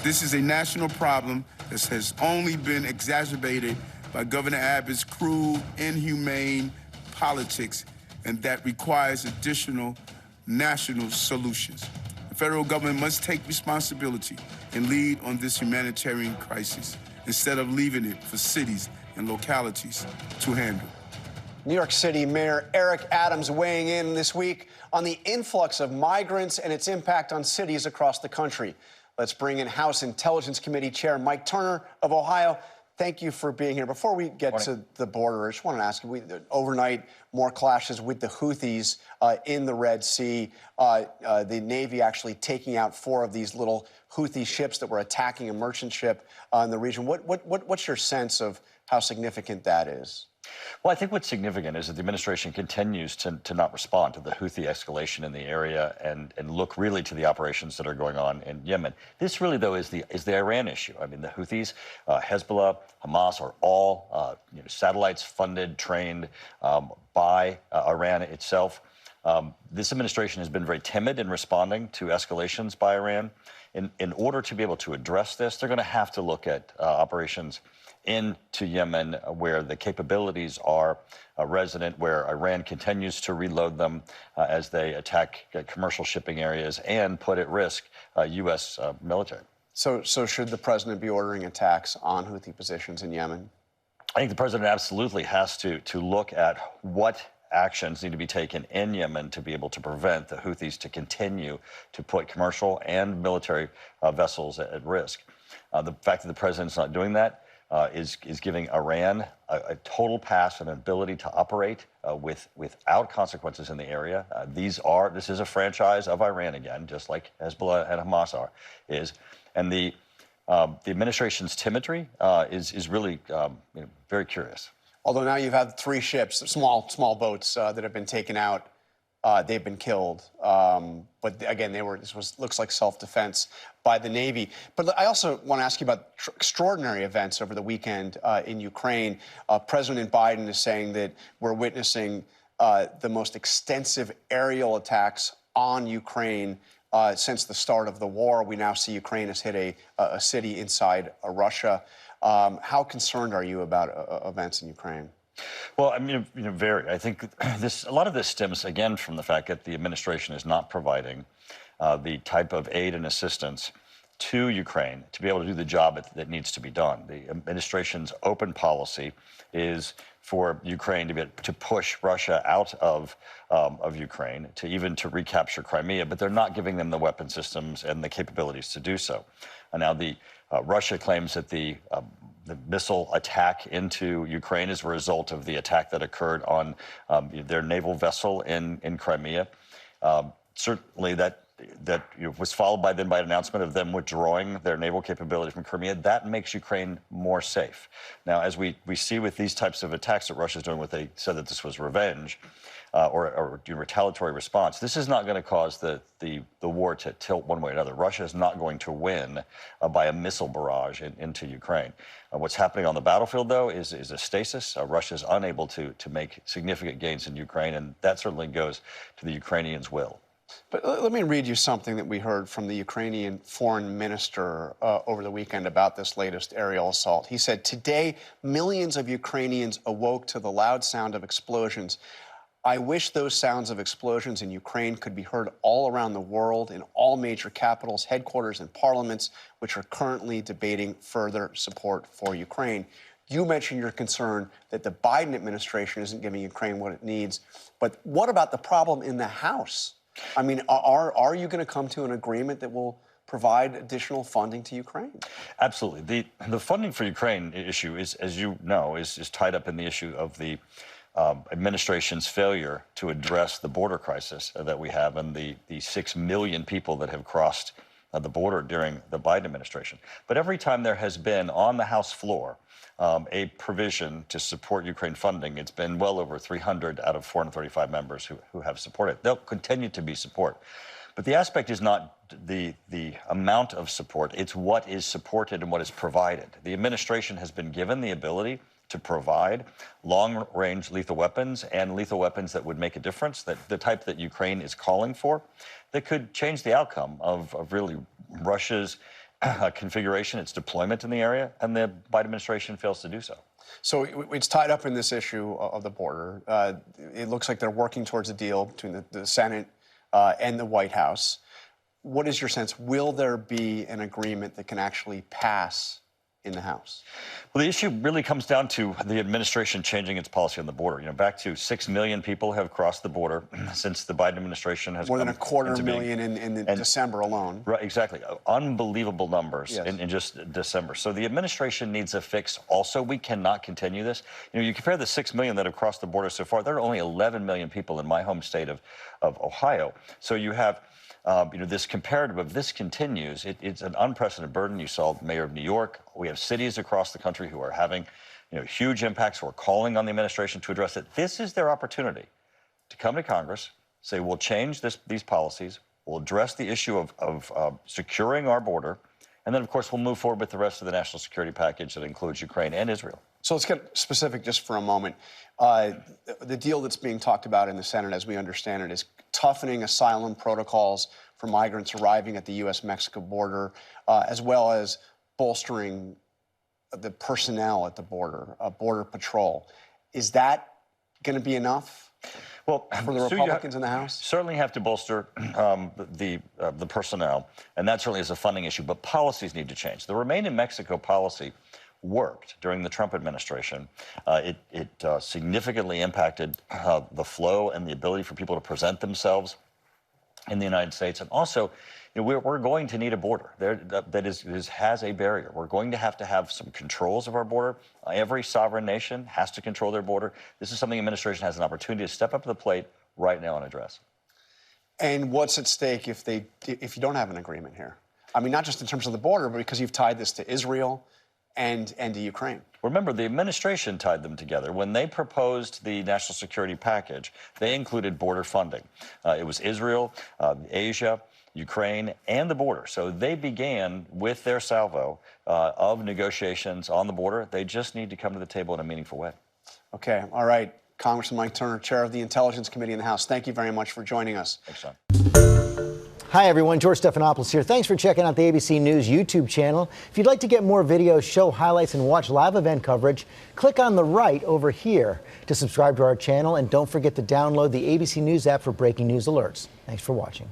This is a national problem that has only been exacerbated by Governor Abbott's cruel, inhumane politics, and that requires additional national solutions. The federal government must take responsibility and lead on this humanitarian crisis instead of leaving it for cities and localities to handle. New York City Mayor Eric Adams weighing in this week on the influx of migrants and its impact on cities across the country. Let's bring in House Intelligence Committee Chair Mike Turner of Ohio. Thank you for being here. Before we get to the border, I just want to ask you, overnight, more clashes with the Houthis in the Red Sea. The Navy actually taking out 4 of these little Houthi ships that were attacking a merchant ship in the region. What's your sense of how significant that is? Well, I think what's significant is that the administration continues to not respond to the Houthi escalation in the area and look really to the operations that are going on in Yemen. This really, though, is the Iran issue. I mean, the Houthis, Hezbollah, Hamas are all satellites funded, trained by Iran itself. This administration has been very timid in responding to escalations by Iran. In order to be able to address this, they're going to have to look at operations into Yemen where the capabilities are resident, where Iran continues to reload them as they attack commercial shipping areas and put at risk U.S. military. So should the president be ordering attacks on Houthi positions in Yemen? I think the president absolutely has to look at what actions need to be taken in Yemen to be able to prevent the Houthis to continue to put commercial and military vessels at risk. The fact that the president's not doing that is giving Iran a total pass and ability to operate without consequences in the area. This is a franchise of Iran again, just like Hezbollah and Hamas is. And the administration's timidity is really very curious. Although now you've had 3 ships, small boats that have been taken out. They've been killed. But again, looks like self-defense by the Navy. But I also want to ask you about extraordinary events over the weekend in Ukraine. President Biden is saying that we're witnessing the most extensive aerial attacks on Ukraine since the start of the war. We now see Ukraine has hit a city inside Russia. How concerned are you about events in Ukraine? Well, I mean, very. I think a lot of this stems, again, from the fact that the administration is not providing the type of aid and assistance to Ukraine to be able to do the job that needs to be done. The administration's open policy is for Ukraine to push Russia out of Ukraine, to recapture Crimea, but they're not giving them the weapon systems and the capabilities to do so. And now Russia claims that the missile attack into Ukraine is a result of the attack that occurred on their naval vessel in Crimea. Certainly that was followed by an announcement of them withdrawing their naval capability from Crimea. That makes Ukraine more safe. Now, as we see with these types of attacks that Russia's doing, they said that this was revenge or retaliatory response. This is not going to cause the war to tilt one way or another. Russia is not going to win by a missile barrage into Ukraine. What's happening on the battlefield, though, is a stasis. Russia is unable to make significant gains in Ukraine, and that certainly goes to the Ukrainians' will. But let me read you something that we heard from the Ukrainian foreign minister over the weekend about this latest aerial assault. He said, "Today, millions of Ukrainians awoke to the loud sound of explosions. I wish those sounds of explosions in Ukraine could be heard all around the world in all major capitals, headquarters, and parliaments, which are currently debating further support for Ukraine." You mentioned your concern that the Biden administration isn't giving Ukraine what it needs. But what about the problem in the House? I mean, are you going to come to an agreement that will provide additional funding to Ukraine? Absolutely. The funding for Ukraine issue is, as you know, is tied up in the issue of the administration's failure to address the border crisis that we have and the 6 million people that have crossed the border during the Biden administration. But every time there has been on the House floor a provision to support Ukraine funding, it's been well over 300 out of 435 members who have supported it. There'll continue to be support. But the aspect is not the amount of support, it's what is supported and what is provided. The administration has been given the ability to provide long-range lethal weapons and lethal weapons that would make a difference, that the type that Ukraine is calling for, that could change the outcome of really Russia's configuration, its deployment in the area, and the Biden administration fails to do so. So it's tied up in this issue of the border. It looks like they're working towards a deal between the Senate and the White House. What is your sense? Will there be an agreement that can actually pass in the House? Well, the issue really comes down to the administration changing its policy on the border. You know, back to 6 million people have crossed the border since the Biden administration has more than come a quarter into being. million in December alone. Right, exactly. Unbelievable numbers Yes. in just December. So the administration needs a fix. Also, we cannot continue this. You know, you compare the 6 million that have crossed the border so far, there are only 11 million people in my home state of Ohio. So you have this comparative of this continues. It's an unprecedented burden. You saw the mayor of New York. We have cities across the country who are having, huge impacts, who are calling on the administration to address it. This is their opportunity to come to Congress, say, we'll change these policies, we'll address the issue of securing our border, and then, of course, we'll move forward with the rest of the national security package that includes Ukraine and Israel. So let's get specific just for a moment. The deal that's being talked about in the Senate, as we understand it, is toughening asylum protocols for migrants arriving at the U.S.-Mexico border, as well as bolstering the personnel at the border, Border Patrol. Is that going to be enough? Well, for the Republicans in the House? Certainly have to bolster the personnel, and that certainly is a funding issue, but policies need to change. The Remain in Mexico policy worked during the Trump administration. It significantly impacted the flow and the ability for people to present themselves in the United States. And also, we're going to need a border that has a barrier. We're going to have some controls of our border. Every sovereign nation has to control their border. This is something the administration has an opportunity to step up to the plate right now and address. And what's at stake if you don't have an agreement here? I mean, not just in terms of the border, but because you've tied this to Israel and to Ukraine. Remember, the administration tied them together. When they proposed the national security package, they included border funding. It was Israel, Asia, Ukraine, and the border. So they began with their salvo of negotiations on the border. They just need to come to the table in a meaningful way. Okay. All right. Congressman Mike Turner, chair of the Intelligence Committee in the House, thank you very much for joining us. Thanks, John. Hi, everyone. George Stephanopoulos here. Thanks for checking out the ABC News YouTube channel. If you'd like to get more videos, show highlights, and watch live event coverage, click on the right over here to subscribe to our channel. And don't forget to download the ABC News app for breaking news alerts. Thanks for watching.